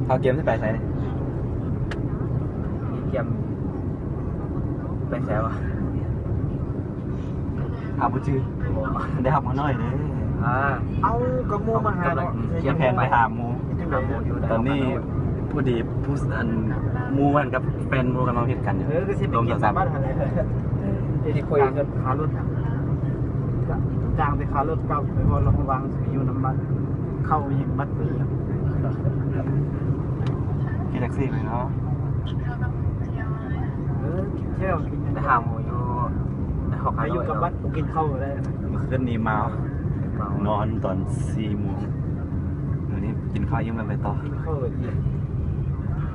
เขาเกมที่ไปใส่เกมไปแซวอาบุจือได้หับมาหน่อยเลยเอากระมูมาหาเกียแพนไปหามูตอนนี้ผู้ดีผู้อันมูวันกับแฟนมูกันมาเห็นกันอยู่ก็สิเป็นกิจบ้านอะไรที่คุยกันขารถจ้างไปขารถเก่าไปพอเราวางอยู่น้ำมันเข้ายิงบัตรไปขี่แท็กซี่ไปเนาะเที่ยวกินไปหาหมูอยู่ไปอยู่กับบัตรกินข้าวได้เมื่อคืนนี้เมานอนตอน4 โมงเดี๋ยวนี้กินข้าวยังไม่ไปต่อ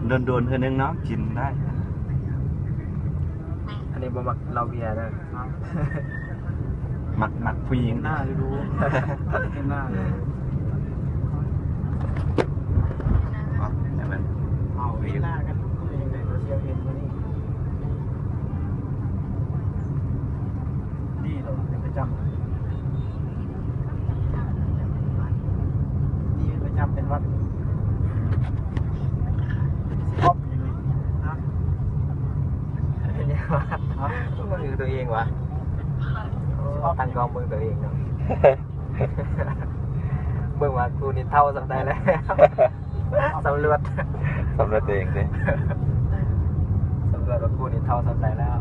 โดนเพื่อนนึงเนาะกินได้อันนี้บ่มักเราเบียร์ได้หมักผู้หญิงหน้าดูหน้าเลยแต่มันเอาหน้ากันในโซเชียลเห็นมานี่เราเป็นประจำนี่ประจำเป็นวัดครอบอย่างนี้นะเนี่ยวะมึงคือตัวเองวะตั้งกองมึงตัวเองเนาะเบิ่งว่ากูนี่เท่าสำได้แล้วสำรวจตัวเองสิสำรวจว่ากูนี่เท่าสำได้แล้ว